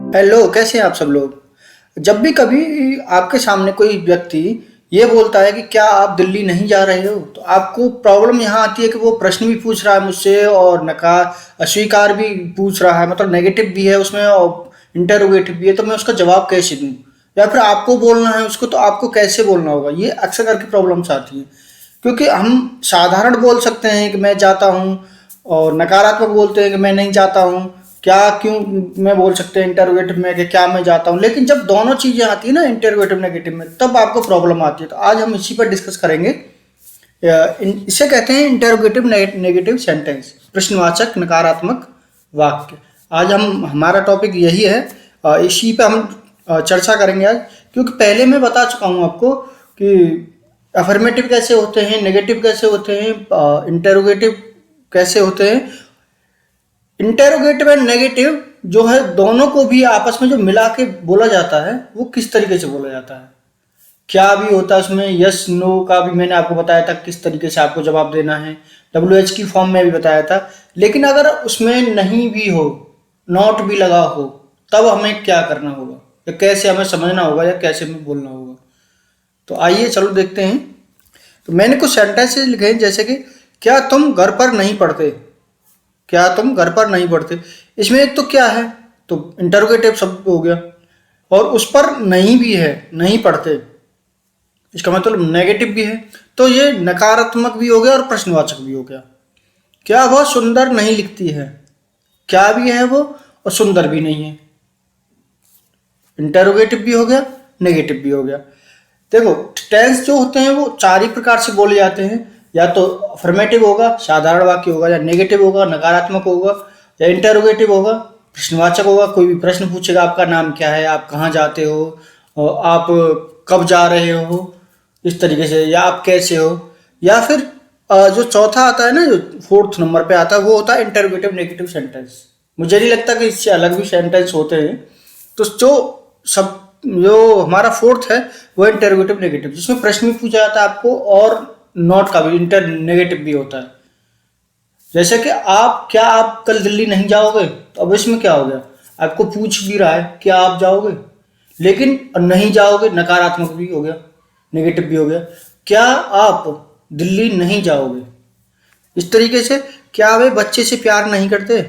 Hello, कैसे हैं आप सब लोग। जब भी कभी आपके सामने कोई व्यक्ति ये बोलता है कि क्या आप दिल्ली नहीं जा रहे हो, तो आपको प्रॉब्लम यहाँ आती है कि वो प्रश्न भी पूछ रहा है मुझसे और नकार अस्वीकार भी पूछ रहा है, मतलब नेगेटिव भी है उसमें और इंटरोगेटिव भी है। तो मैं उसका जवाब कैसे दूं, या फिर आपको बोलना है उसको तो आपको कैसे बोलना होगा, ये अक्सर करके प्रॉब्लम्स आती हैं। क्योंकि हम साधारण बोल सकते हैं कि मैं जाता हूँ, और नकारात्मक बोलते हैं कि मैं नहीं जाता हूँ। क्या क्यों मैं बोल सकते हैं इंटरोगेटिव में कि क्या मैं जाता हूँ, लेकिन जब दोनों चीज़ें आती है ना इंटरोगेटिव नेगेटिव में, तब आपको प्रॉब्लम आती है। तो आज हम इसी पर डिस्कस करेंगे। इसे कहते हैं इंटरोगेटिव नेगेटिव सेंटेंस, प्रश्नवाचक नकारात्मक वाक्य। आज हम हमारा टॉपिक यही है। इसी पे हम चर्चा करेंगे आज। क्योंकि पहले मैं बता चुका हूँ आपको कि अफर्मेटिव कैसे होते हैं, नेगेटिव कैसे होते हैं, इंटेरोगेटिव कैसे होते हैं। इंटेरोगेटिव एंड नेगेटिव जो है, दोनों को भी आपस में जो मिला के बोला जाता है वो किस तरीके से बोला जाता है, क्या भी होता है उसमें। यस नो का भी मैंने आपको बताया था किस तरीके से आपको जवाब देना है, WH की फॉर्म में भी बताया था। लेकिन अगर उसमें नहीं भी हो, नॉट भी लगा हो, तब हमें क्या करना होगा, या कैसे हमें समझना होगा, या कैसे हमें बोलना होगा। तो आइए चलो देखते हैं। तो मैंने कुछ सेंटेंसेस लिखे हैं, जैसे कि क्या तुम घर पर नहीं पढ़ते, क्या तुम घर पर नहीं पढ़ते। इसमें एक तो क्या है, तो इंटरोगेटिव शब्द हो गया, और उस पर नहीं भी है, नहीं पढ़ते, इसका मतलब नेगेटिव भी है। तो ये नकारात्मक भी हो गया और प्रश्नवाचक भी हो गया। क्या वह सुंदर नहीं लिखती है, क्या भी है वो और सुंदर भी नहीं है। इंटरोगेटिव भी हो गया, नेगेटिव भी हो गया। देखो, टेंस जो होते हैं वो चार ही प्रकार से बोले जाते हैं। या तो अफर्मेटिव होगा, साधारण वाक्य होगा, या नेगेटिव होगा, नकारात्मक होगा, या इंटरोगेटिव होगा, प्रश्नवाचक होगा। कोई भी प्रश्न पूछेगा, आपका नाम क्या है, आप कहाँ जाते हो, और आप कब जा रहे हो, इस तरीके से, या आप कैसे हो। या फिर जो चौथा आता है ना, जो फोर्थ नंबर पे आता है, वो होता है इंटरोगेटिव नेगेटिव सेंटेंस। मुझे नहीं लगता कि इससे अलग भी सेंटेंस होते हैं। तो जो सब जो हमारा फोर्थ है वो इंटरोगेटिव नेगेटिव, जिसमें प्रश्न भी पूछा जाता है आपको, और नॉट का भी इंटर नेगेटिव भी होता है। जैसे कि क्या आप कल दिल्ली नहीं जाओगे, तो अब इसमें क्या हो गया, आपको पूछ भी रहा है कि आप जाओगे, लेकिन नहीं जाओगे नकारात्मक भी हो गया, नेगेटिव भी हो गया। क्या आप दिल्ली नहीं जाओगे, इस तरीके से। क्या वे बच्चे से प्यार नहीं करते,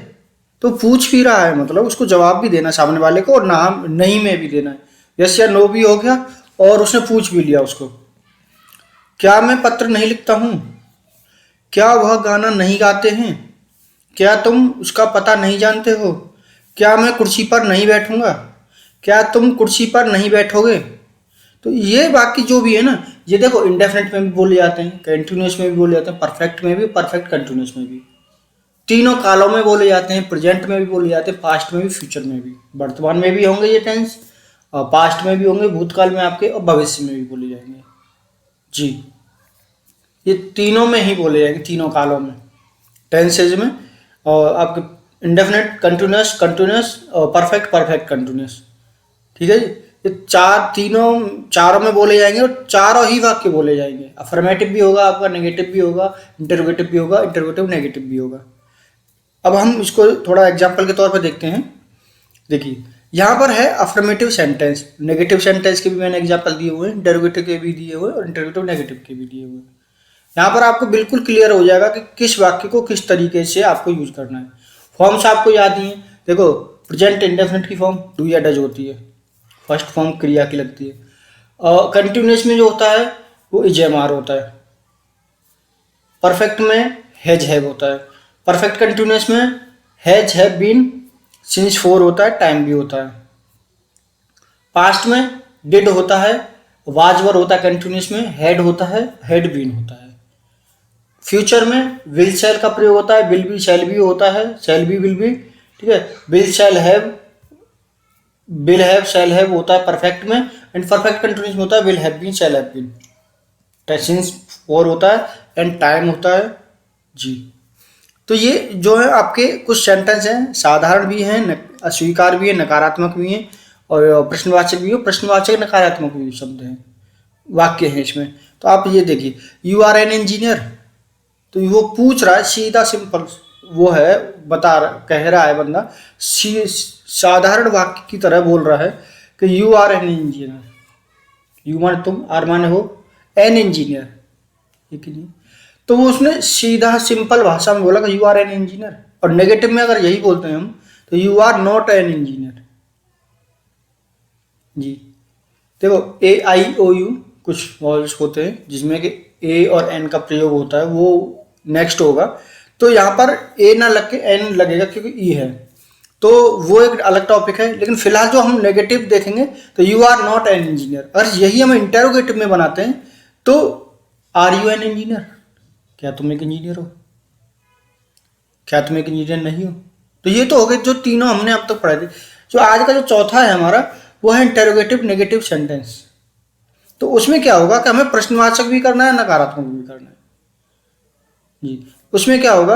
तो पूछ भी रहा है, मतलब उसको जवाब भी देना सामने वाले को, और नाम नहीं में भी देना है। यस या नो भी हो गया, और उसने पूछ भी लिया उसको। क्या मैं पत्र नहीं लिखता हूँ, क्या वह गाना नहीं गाते हैं, क्या तुम उसका पता नहीं जानते हो, क्या मैं कुर्सी पर नहीं बैठूंगा, क्या तुम कुर्सी पर नहीं बैठोगे। तो ये बाकी जो भी है ना, ये देखो इंडेफिनिट में भी बोले जाते हैं, कंटिन्यूस में भी बोले जाते हैं, परफेक्ट में भी, परफेक्ट कंटिन्यूस में भी। तीनों कालों में बोले जाते हैं, प्रेजेंट में भी बोले जाते हैं, पास्ट में भी, फ्यूचर में भी। वर्तमान में भी होंगे ये टेंस, और पास्ट में भी होंगे, भूतकाल में आपके, और भविष्य में भी बोले जाएंगे। जी, ये तीनों में ही बोले जाएंगे, तीनों कालों में, टेंसेज में। और आपके इंडेफिनेट कंटिन्यूस, कंटिन्यूस और परफेक्ट, परफेक्ट कंटिन्यूस। ठीक है जी। ये चारों में बोले जाएंगे, और चारों ही वाक्य बोले जाएंगे। अफर्मेटिव भी होगा आपका, नेगेटिव भी होगा, इंटरोगेटिव भी होगा, इंटरोगेटिव नेगेटिव भी होगा। अब हम इसको थोड़ा एग्जाम्पल के तौर पर देखते हैं। देखिए, यहाँ पर है अफर्मेटिव सेंटेंस। नेगेटिव सेंटेंस के भी मैंने एग्जाम्पल दिए हुए हैं, इंटरोगेटिव के भी दिए हुए हैं, और इंटरोगेटिव नेगेटिव के भी दिए हुए हैं। यहाँ पर आपको बिल्कुल क्लियर हो जाएगा कि किस वाक्य को किस तरीके से आपको यूज करना है। फॉर्म्स आपको याद ही है। देखो, प्रेजेंट इंडेफिनिट की फॉर्म डू या डज होती है, फर्स्ट फॉर्म क्रिया की लगती है। और कंटिन्यूस में जो होता है वो इज एम आर होता है। परफेक्ट में हैज हैव होता है। परफेक्ट कंटिन्यूस में has have been since for होता है, टाइम भी होता है। पास्ट में डिड होता है, वाज वर होता है, कंटिन्यूस में हैड होता है, हैड बीन होता है। फ्यूचर में विल शैल का प्रयोग होता है, विल बी शैल बी होता है, शैल बी विल बी। ठीक है, will shall have, will have shall have होता है परफेक्ट में। एंड परफेक्ट कंटिन्यूस में होता है will have been shall have been, since for होता है, एंड टाइम होता है। जी, तो ये जो है आपके कुछ सेंटेंस हैं, साधारण भी हैं, अस्वीकार भी है, नकारात्मक भी हैं, और प्रश्नवाचक भी हो, प्रश्नवाचक नकारात्मक भी शब्द हैं, वाक्य हैं इसमें। तो आप ये देखिए, यू आर एन इंजीनियर, तो वो पूछ रहा है, सीधा सिंपल वो है, कह रहा है बंदा, साधारण वाक्य की तरह बोल रहा है कि you are an engineer. You माने तुम, आर माने हो, एन इंजीनियर, ठीक है जी। तो वो उसने सीधा सिंपल भाषा में बोला कि यू आर एन इंजीनियर। और नेगेटिव में अगर यही बोलते हैं हम तो you are not an engineer जी। देखो ए आई ओ यू कुछ वॉल्स होते हैं जिसमें कि ए और एन का प्रयोग होता है, वो नेक्स्ट होगा। तो यहाँ पर ए ना लग के एन लगेगा क्योंकि ई है, तो वो एक अलग टॉपिक है। लेकिन फिलहाल जो हम नेगेटिव देखेंगे तो you are not an engineer. अगर यही हम इंटेरोगेटिव में बनाते हैं तो आर यू एन इंजीनियर, क्या तुम एक इंजीनियर हो, क्या तुम एक इंजीनियर नहीं हो। तो ये तो हो गए जो तीनों हमने अब तक पढ़े थे। जो आज का जो चौथा है हमारा वो है इंटेरोगेटिव नेगेटिव सेंटेंस। तो उसमें क्या होगा कि हमें प्रश्नवाचक भी करना है, नकारात्मक भी करना है जी। उसमें क्या होगा,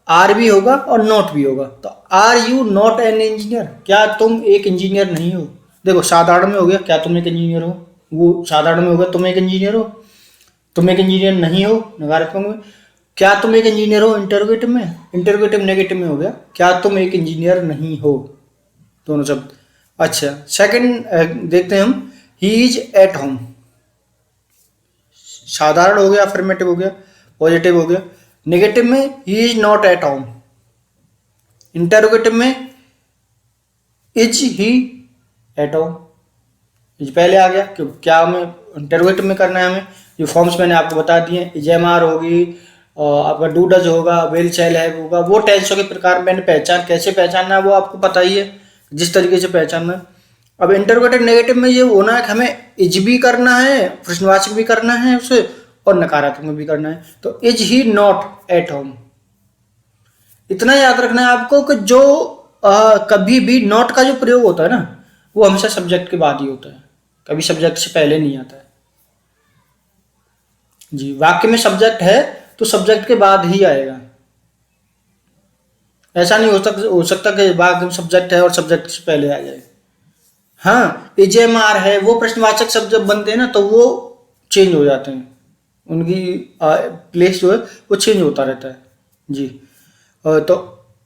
आर भी होगा और नॉट भी होगा। तो are you not an engineer, क्या तुम एक इंजीनियर नहीं हो। देखो साधारण में हो गया क्या तुम एक इंजीनियर हो, वो साधारण में हो गया तुम एक इंजीनियर हो, तुम एक इंजीनियर नहीं हो नकारात्मक में। क्या तुम एक इंजीनियर हो इंटरोगेटिव में, इंटरोगेटिव नेगेटिव में हो गया क्या तुम एक इंजीनियर नहीं हो, दोनों शब्द। अच्छा सेकंड देखते हैं हम, ही इज एट होम। साधारण हो गया, अफर्मेटिव हो गया, पॉजिटिव हो गया। नेगेटिव में he is not at home. Interrogative में is he at home. Is पहले आ गया क्यों, क्या हमें इंटरोगेटिव में करना है। हमें जो फॉर्म्स मैंने आपको बता दिए, इज एम आर होगी और आपका डू डज होगा, विल शैल हैव होगा। वो टेंसों के प्रकार मैंने पहचान कैसे पहचानना है वो आपको पता ही है, जिस तरीके से पहचानना है। अब इंटरोगेटिव नेगेटिव में ये होना है कि हमें इज भी करना है, प्रश्नवाचक भी करना है उसे, और नकारात्मक भी करना है। तो is he not at home. इतना याद रखना है आपको कि जो कभी भी नॉट का जो प्रयोग होता है ना वो हमेशा सब्जेक्ट के बाद ही होता है, कभी सब्जेक्ट से पहले नहीं आता है जी। वाक्य में सब्जेक्ट है तो सब्जेक्ट के बाद ही आएगा। ऐसा नहीं हो सकता कि वाक्य में सब्जेक्ट है और सब्जेक्ट से पहले आ जाए। हाँ इजेएमआर है, वो प्रश्नवाचक शब्द जब बनते हैं ना तो वो चेंज हो जाते हैं, उनकी प्लेस जो है वो चेंज होता रहता है जी। तो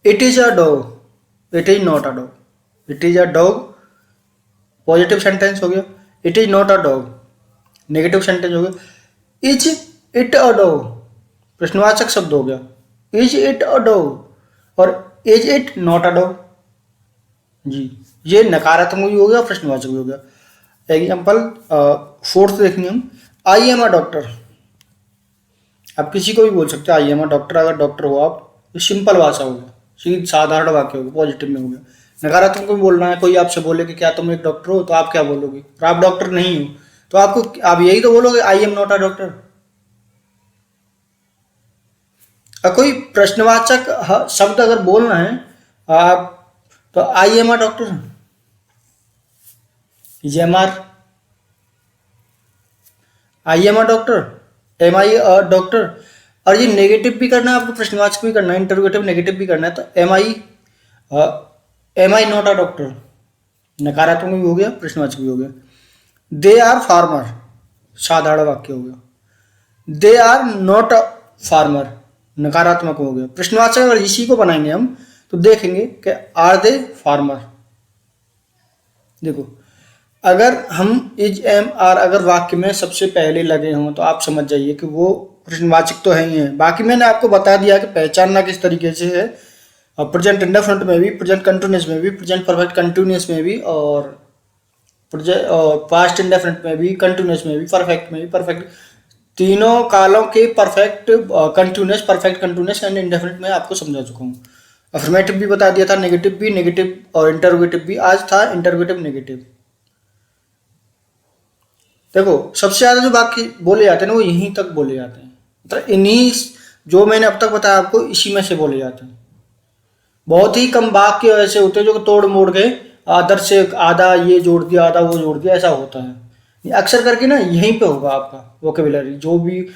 it is a dog, it is not a dog. It is a dog positive sentence हो गया, it is not a dog negative sentence हो गया। इज इट अ डॉग प्रश्नवाचक शब्द हो गया, इज इट अ डॉग। और is it not a dog जी। ये नकारात्मक भी हो गया, प्रश्नवाचक भी हो गया। एग्जाम्पल फोर्थ देखेंगे हम, आई एम अ डॉक्टर। आप किसी को भी बोल सकते हैं आई एम अ डॉक्टर, अगर डॉक्टर हो आप, तो सिंपल भाषा हो गया, सीधी साधारण वाक्य हो गया, पॉजिटिव में हो गया। नकारात्मक में बोलना है, कोई आपसे बोले कि क्या तुम एक डॉक्टर हो, तो आप क्या बोलोगे, और आप डॉक्टर नहीं हो तो आपको आप यही तो बोलोगे I am not a doctor. और कोई प्रश्नवाचक शब्द अगर बोलना है आप तो आई एम अ डॉक्टर, एमआर, I am a doctor, am I a doctor. और ये नेगेटिव भी करना है आपको, प्रश्नवाचक भी करना है, इंटरोगेटिव नेगेटिव भी करना है। तो am I not a doctor नकारात्मक भी हो गया, प्रश्नवाचक भी हो गया। दे आर फार्मर साधारण वाक्य हो गया। They are not a farmer नकारात्मक हो गया। प्रश्नवाचक अगर इसी को बनाएंगे हम तो देखेंगे कि आर दे फार्मर। देखो अगर हम इज एम आर अगर वाक्य में सबसे पहले लगे हों तो आप समझ जाइए कि वो प्रश्नवाचक तो है ही है। बाकी मैंने आपको बता दिया कि पहचानना किस तरीके से है, प्रेजेंट इंडेफिनिट में भी, प्रेजेंट कंटिन्यूअस में भी, प्रेजेंट परफेक्ट कंटिन्यूअस में भी, और पास्ट इंडेफिनिट में भी, कंटिन्यूअस में भी, परफेक्ट में भी। परफेक्ट तीनों कालों के perfect, continuous, perfect continuous and indefinite में आपको समझा चुका हूँ। अफर्मेटिव भी बता दिया था, नेगेटिव भी, नेगेटिव और इंटरोगेटिव भी। आज था इंटरोगेटिव नेगेटिव। देखो सबसे ज्यादा जो वाक्य बोले जाते हैं ना वो यहीं तक बोले जाते हैं, मतलब इन्हीं जो मैंने अब तक बताया आपको इसी में से बोले जाते हैं। बहुत ही कम वाक्य ऐसे होते हैं जो तोड़ मोड़ के आदर से आधा ये जोड़ दिया आधा वो जोड़ दिया, ऐसा होता है। ये अक्सर करके ना यहीं पे होगा आपका वोकेबुलरी, जो भी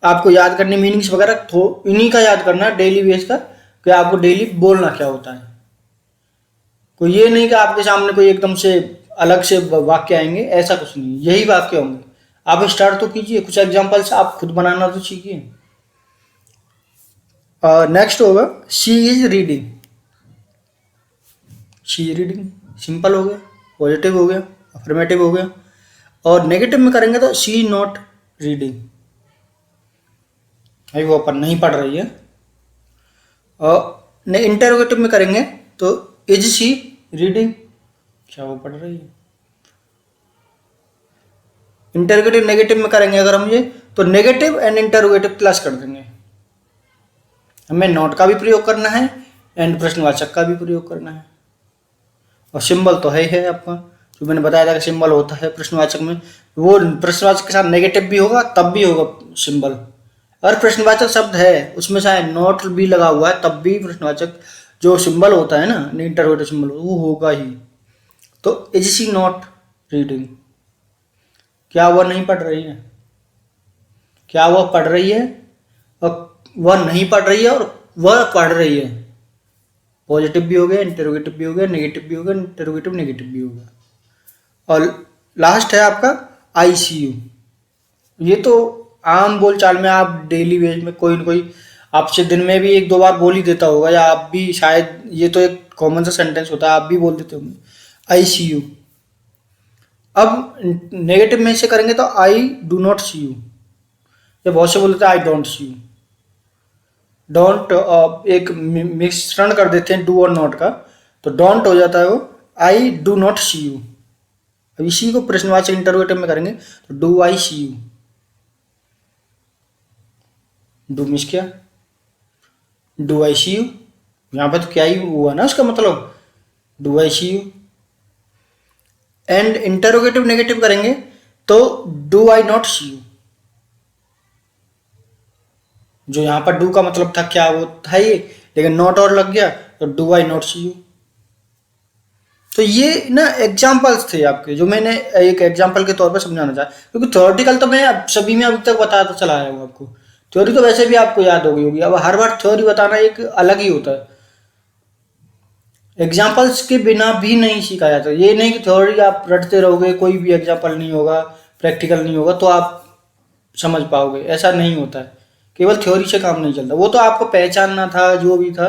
आपको याद करनी मीनिंग्स वगैरह तो इन्हीं का याद करना है डेली बेस का, कि आपको डेली बोलना क्या होता है। कोई ये नहीं कि आपके सामने कोई एकदम से अलग से वाक्य आएंगे, ऐसा कुछ नहीं, यही वाक्य होंगे। आप स्टार्ट तो कीजिए, कुछ एग्जांपल्स आप खुद बनाना तो सीखिए। नेक्स्ट होगा she is reading. She is reading simple हो गया, पॉजिटिव हो गया, अफर्मेटिव हो गया। और नेगेटिव में करेंगे तो शी नॉट रीडिंग, अभी वो अपन नहीं पढ़ रही है। और इंटरोगेटिव में करेंगे तो इज शी रीडिंग, क्या वो पढ़ रही है। इंटरोगेटिव नेगेटिव में करेंगे अगर हम ये, तो नेगेटिव एंड इंटरोगेटिव प्लस कर देंगे। हमें नॉट का भी प्रयोग करना है एंड प्रश्नवाचक का भी प्रयोग करना है। और सिंबल तो है आपका, जो मैंने बताया था कि सिंबल होता है प्रश्नवाचक में, वो प्रश्नवाचक के साथ नेगेटिव भी होगा तब भी होगा सिंबल। अगर प्रश्नवाचक शब्द है उसमें चाहे नॉट भी लगा हुआ है तब भी प्रश्नवाचक जो सिंबल होता है ना, इंटरोगेटिव सिंबल, वो होगा ही। तो इज शी नॉट रीडिंग, क्या वह नहीं पढ़ रही है, क्या वह पढ़ रही है, और वह नहीं पढ़ रही है और वह पढ़ रही है। पॉजिटिव भी हो गया, इंटरोगेटिव भी हो गया, नेगेटिव भी हो गया, इंटरोगेटिव नेगेटिव भी हो गया। और लास्ट है आपका आईसीयू। ये तो आम बोलचाल में आप डेली बेस में कोई न कोई आपसे दिन में भी एक दो बार बोल ही देता होगा, या आप भी शायद, ये तो एक कॉमन सा सेंटेंस होता है, आप भी बोल देते होंगे आईसीयू। अब नेगेटिव में से करेंगे तो I do not see you, या बहुत से बोलते हैं I don't see you. Don't एक मिश्रण कर देते हैं डू और नॉट का, तो डोंट हो जाता है वो I do not see you. अब इसी को प्रश्नवाचक इंटरोगेटिव में करेंगे तो do I see you. Do miss किया, डू आई सी यू, यहाँ पर तो क्या ही हुआ ना उसका मतलब, do I see you. And interrogative negative करेंगे तो do I not see you. जो यहाँ पर डू का मतलब था क्या, वो था ये, लेकिन नॉट और लग गया तो do I not see you. तो ये ना एग्जाम्पल्स थे आपके, जो मैंने एक एग्जाम्पल के तौर पर समझाना चाहा, क्योंकि थ्योरेटिकल तो मैं अब सभी में अभी तक बताता चला आया हूँ आपको। थ्योरी तो वैसे भी आपको याद हो गई होगी, अब हर बार थ्योरी बताना एक अलग ही होता है। एग्जाम्पल्स के बिना भी नहीं सीखा जाता। ये नहीं कि थ्योरी आप रटते रहोगे, कोई भी एग्जाम्पल नहीं होगा, प्रैक्टिकल नहीं होगा तो आप समझ पाओगे, ऐसा नहीं होता है। केवल थ्योरी से काम नहीं चलता। वो तो आपको पहचानना था, जो भी था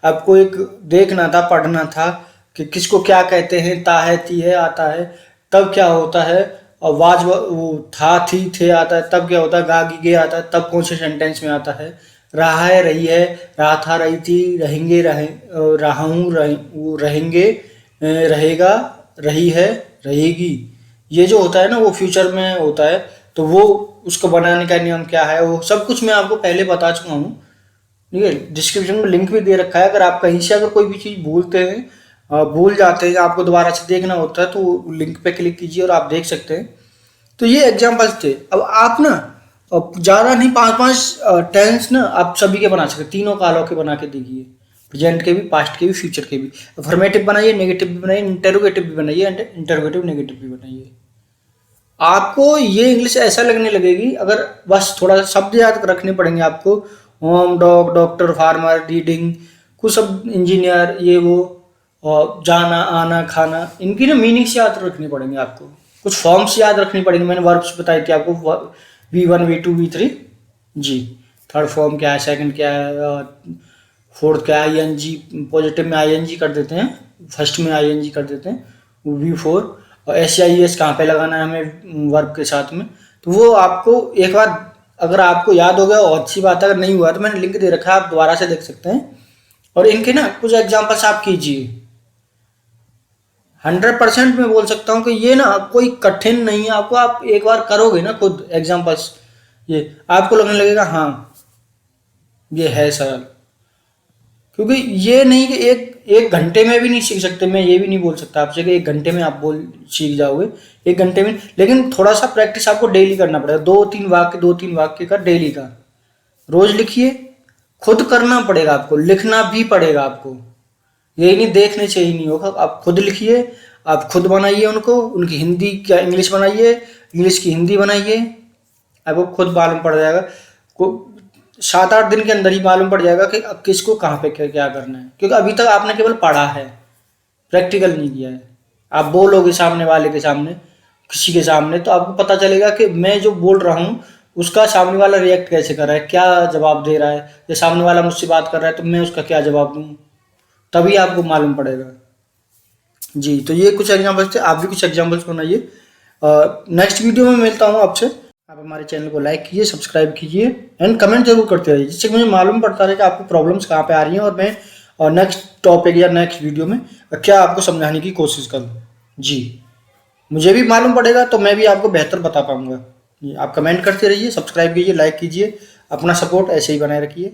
आपको एक देखना था, पढ़ना था कि किसको क्या कहते हैं, ता है, ती है आता है तब क्या होता है, और वाज वो था, थी, थे आता है तब क्या होता है, गा गी गे आता है तब कौन से सेंटेंस में आता है, रहा है, रही है, रहा था, रही थी, रहेंगे, रहा हूँ, वो रहेंगे, रहेगा, रही है, रहेगी। ये जो होता है ना वो फ्यूचर में होता है, तो वो उसको बनाने का नियम क्या है, वो सब कुछ मैं आपको पहले बता चुका हूँ। ठीक है, डिस्क्रिप्शन में लिंक भी दे रखा है। अगर आप कहीं से अगर कोई भी चीज़ भूलते हैं, भूल जाते हैं, आपको दोबारा से देखना होता है, तो लिंक पे क्लिक कीजिए और आप देख सकते हैं। तो ये एग्जाम्पल्स थे। अब आप ना ज़्यादा नहीं, 5-5 टेंस ना आप सभी के बना सकते, तीनों कालों के बना के देखिए, प्रेजेंट के भी, पास्ट के भी, फ्यूचर के भी। अफर्मेटिव बनाइए, नेगेटिव भी बनाइए, इंटरोगेटिव भी बनाइए, एंड इंटरोगेटिव नेगेटिव भी बनाइए। आपको ये इंग्लिश ऐसा लगने लगेगी, अगर बस थोड़ा सा शब्द याद रखने पड़ेंगे आपको, home, dog, doctor, farmer, reading, कुछ सब, इंजीनियर, ये वो, और जाना, आना, खाना, इनकी ना मीनिंग्स याद रखने पड़ेंगे आपको। कुछ फॉर्म्स याद रखनी पड़ेंगे, मैंने वर्ब्स बताई थी आपको, V1, V2, V3 जी। थर्ड फॉर्म क्या है, सेकंड क्या है, फोर्थ क्या है, ING, पॉजिटिव में ING कर देते हैं, फर्स्ट में ING कर देते हैं, V4। और SIS कहाँ पे लगाना है हमें वर्ब के साथ में, तो वो आपको एक बार अगर आपको याद हो गया और अच्छी बात है, अगर नहीं हुआ तो मैंने लिंक दे रखा है, आप दोबारा से देख सकते हैं। और इनके ना कुछ एग्जाम्पल्स आप कीजिए। 100% मैं बोल सकता हूँ कि ये ना कोई कठिन नहीं है आपको, आप एक बार करोगे ना खुद एग्जाम्पल्स, ये आपको लगने लगेगा हाँ ये है सरल। क्योंकि ये नहीं कि एक घंटे में भी नहीं सीख सकते, मैं ये भी नहीं बोल सकता आपसे कि एक घंटे में आप बोल सीख जाओगे, एक घंटे में, लेकिन थोड़ा सा प्रैक्टिस आपको डेली करना पड़ेगा। 2-3 वाक्य का डेली का रोज लिखिए, खुद करना पड़ेगा आपको, लिखना भी पड़ेगा आपको, यही नहीं देखने से ही नहीं होगा। आप खुद लिखिए, आप खुद बनाइए उनको, उनकी हिंदी क्या इंग्लिश बनाइए, इंग्लिश की हिंदी बनाइए, आपको खुद मालूम पड़ जाएगा। 7-8 दिन के अंदर ही मालूम पड़ जाएगा कि अब किसको कहाँ पे क्या क्या करना है, क्योंकि अभी तक आपने केवल पढ़ा है, प्रैक्टिकल नहीं किया है। आप बोलोगे सामने वाले के सामने, किसी के सामने, तो आपको पता चलेगा कि मैं जो बोल रहा हूँ उसका सामने वाला रिएक्ट कैसे कर रहा है, क्या जवाब दे रहा है, या सामने वाला मुझसे बात कर रहा है तो मैं उसका क्या जवाब दूँ, तभी आपको मालूम पड़ेगा। जी, तो ये कुछ एग्जाम्पल्स थे, आप भी कुछ एग्जाम्पल्स बनाइए। नेक्स्ट वीडियो में मिलता हूँ आपसे। आप हमारे चैनल को लाइक कीजिए, सब्सक्राइब कीजिए एंड कमेंट जरूर करते रहिए, जिससे मुझे मालूम पड़ता रहे कि आपको प्रॉब्लम्स कहाँ पे आ रही हैं और मैं नेक्स्ट टॉपिक या नेक्स्ट वीडियो में क्या आपको समझाने की कोशिश करूँ। जी, मुझे भी मालूम पड़ेगा तो मैं भी आपको बेहतर बता पाऊंगा। आप कमेंट करते रहिए, सब्सक्राइब कीजिए, लाइक कीजिए, अपना सपोर्ट ऐसे ही बनाए रखिए।